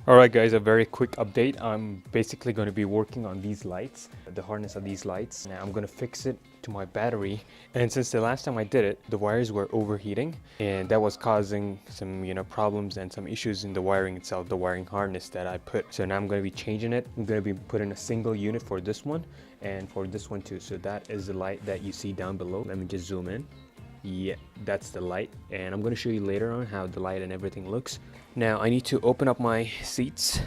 Alright guys, a very quick update. I'm basically going to be working on these lights, the harness of these lights. Now I'm going to fix it to my battery, and since the last time I did it, the wires were overheating and that was causing some problems and some issues in the wiring itself, the wiring harness that I put. So now I'm going to be changing it. I'm going to be putting a single unit for this one and for this one too. So that is the light that you see down below. Let me just zoom in. Yeah, that's the light, and I'm going to show you later on how the light and everything looks. Now I need to open up my seats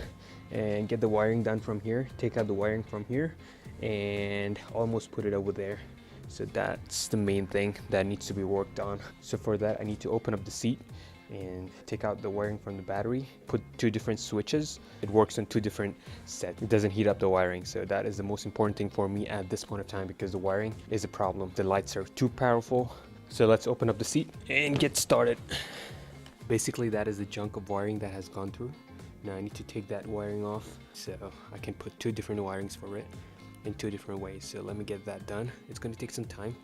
and get the wiring done from here, take out the wiring from here and almost put it over there. So that's the main thing that needs to be worked on. So for that I need to open up the seat and take out the wiring from the battery, put two different switches. It works on two different sets. It doesn't heat up the wiring, so that is the most important thing for me at this point of time, because the wiring is a problem. The lights are too powerful. So let's open up the seat and get started. Basically that is the chunk of wiring that has gone through. Now I need to take that wiring off so I can put two different wirings for it in two different ways. So let me get that done. It's going to take some time.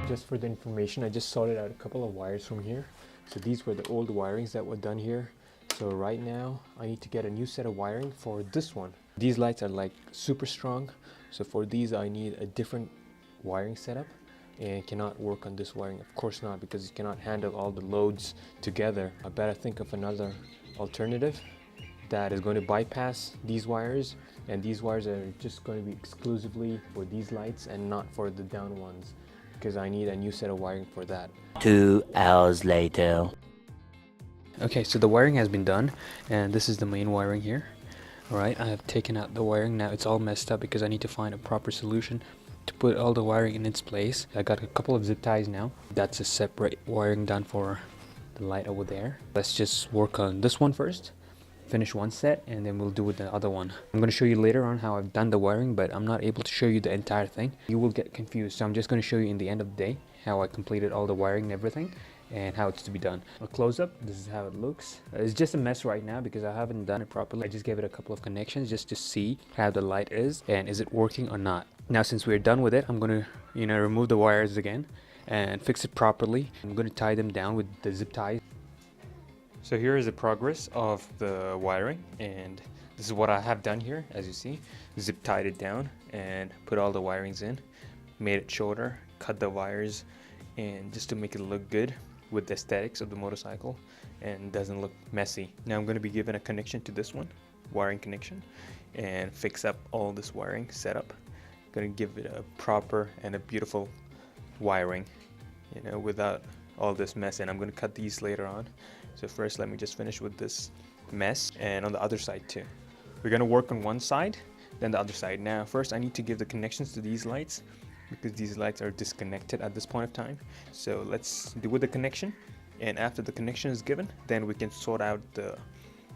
Just for the information, I just sorted out a couple of wires from here. So these were the old wirings that were done here. So right now I need to get a new set of wiring for this one. These lights are like super strong, so for these I need a different wiring setup, and cannot work on this wiring, of course not, because it cannot handle all the loads together. I better think of another alternative that is going to bypass these wires, and these wires are just going to be exclusively for these lights and not for the down ones, because I need a new set of wiring for that. 2 hours later. Okay, so the wiring has been done, and this is the main wiring here. Alright, I have taken out the wiring. Now it's all messed up because I need to find a proper solution to put all the wiring in its place. I got a couple of zip ties now. That's a separate wiring done for the light over there. Let's just work on this one first. Finish one set and then we'll do with the other one. I'm going to show you later on how I've done the wiring, but I'm not able to show you the entire thing. You will get confused, so I'm just going to show you in the end of the day how I completed all the wiring and everything and how it's to be done. A close up, this is how it looks. It's just a mess right now because I haven't done it properly. I just gave it a couple of connections just to see how the light is and is it working or not. Now since we're done with it, I'm going to remove the wires again and fix it properly. I'm going to tie them down with the zip ties. So here is the progress of the wiring, and this is what I have done here. As you see, zip tied it down and put all the wirings in, made it shorter, cut the wires, and just to make it look good with the aesthetics of the motorcycle and doesn't look messy. Now I'm going to be given a connection to this one, wiring connection, and fix up all this wiring setup. Going to give it a proper and a beautiful wiring, without all this mess, and I'm going to cut these later on. So first let me just finish with this mess, and on the other side too. We're going to work on one side, then the other side. Now first I need to give the connections to these lights because these lights are disconnected at this point of time. So let's do with the connection, and after the connection is given, then we can sort out the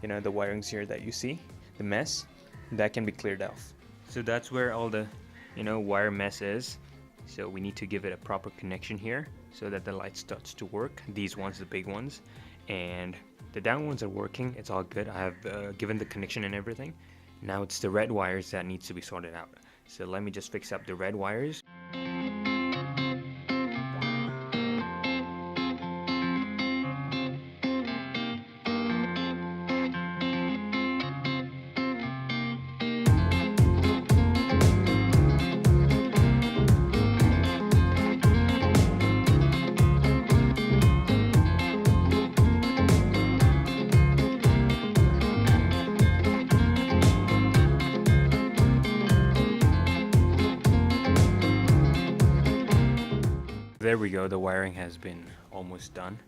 the wirings here that you see, the mess that can be cleared off. So that's where all the wire mess is. So we need to give it a proper connection here so that the light starts to work. These ones, the big ones, and the down ones are working. It's all good. I have given the connection and everything. Now it's the red wires that needs to be sorted out. So let me just fix up the red wires. There we go, the wiring has been almost done.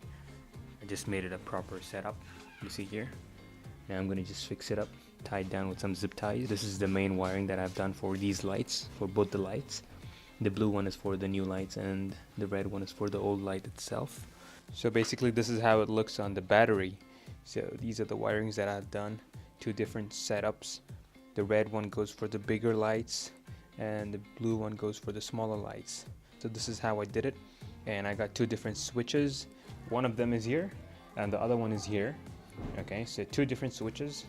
I just made it a proper setup, you see here. Now I'm gonna just fix it up, tie it down with some zip ties. This is the main wiring that I've done for these lights, for both the lights. The blue one is for the new lights and the red one is for the old light itself. So basically this is how it looks on the battery. So these are the wirings that I've done, two different setups. The red one goes for the bigger lights and the blue one goes for the smaller lights. So this is how I did it, and I got two different switches. One of them is here and the other one is here. Okay, so 2 different switches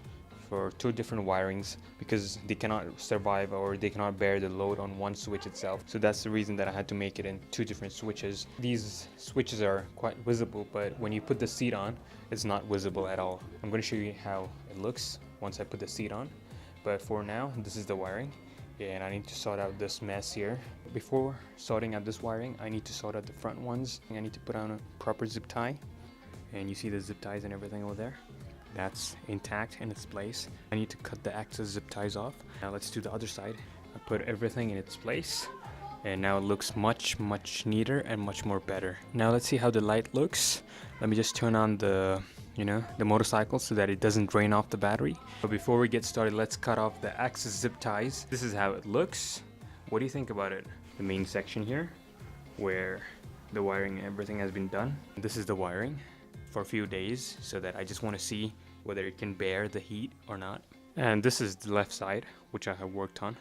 for 2 different wirings because they cannot survive or they cannot bear the load on one switch itself. So that's the reason that I had to make it in 2 different switches. These switches are quite visible, but when you put the seat on, it's not visible at all. I'm going to show you how it looks once I put the seat on. But for now, this is the wiring. And I need to sort out this mess here. Before sorting out this wiring, I need to sort out the front ones. I need to put on a proper zip tie. And you see the zip ties and everything over there. That's intact in its place. I need to cut the Axis zip ties off. Now let's do the other side. I put everything in its place. And now it looks much neater and much more better. Now let's see how the light looks. Let me just turn on the motorcycle so that it doesn't drain off the battery. But before we get started, let's cut off the Axis zip ties. This is how it looks. What do you think about it? The main section here where the wiring and everything has been done. This is the wiring for a few days so that I just want to see whether it can bear the heat or not. And this is the left side, which I have worked on.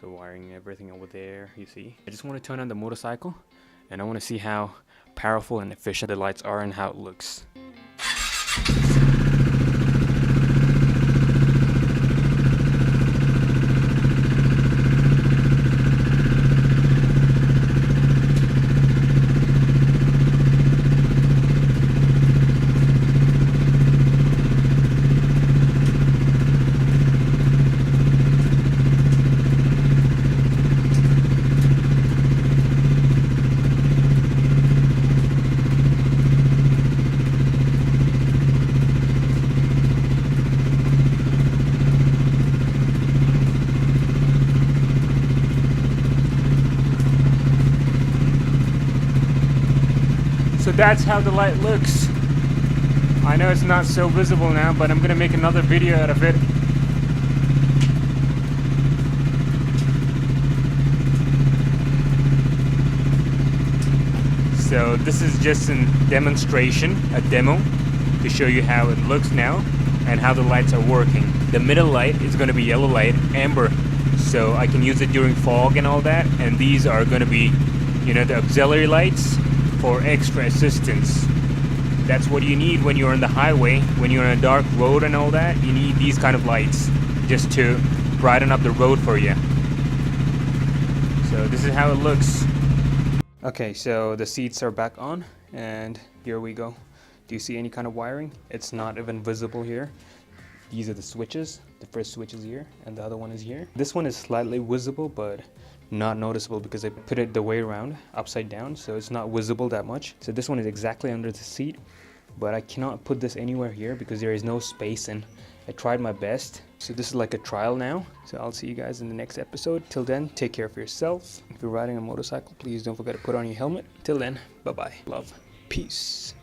The wiring and everything over there, you see. I just want to turn on the motorcycle and I want to see how powerful and efficient the lights are and how it looks. So that's how the light looks. I know it's not so visible now, but I'm gonna make another video out of it. So this is just a demonstration, a demo, to show you how it looks now and how the lights are working. The middle light is gonna be yellow light, amber, so I can use it during fog and all that. And these are gonna be, the auxiliary lights for extra assistance. That's what you need when you're on the highway, when you're on a dark road and all that. You need these kind of lights just to brighten up the road for you. So this is how it looks. Okay, so the seats are back on and here we go. Do you see any kind of wiring? It's not even visible here. These are the switches. The first switch is here and the other one is here. This one is slightly visible but not noticeable because I put it the way around, upside down, so it's not visible that much. So this one is exactly under the seat, but I cannot put this anywhere here because there is no space and I tried my best. So this is like a trial now. So I'll see you guys in the next episode. Till then, take care of yourself. If you're riding a motorcycle, please don't forget to put on your helmet. Till then, bye-bye. Love. Peace.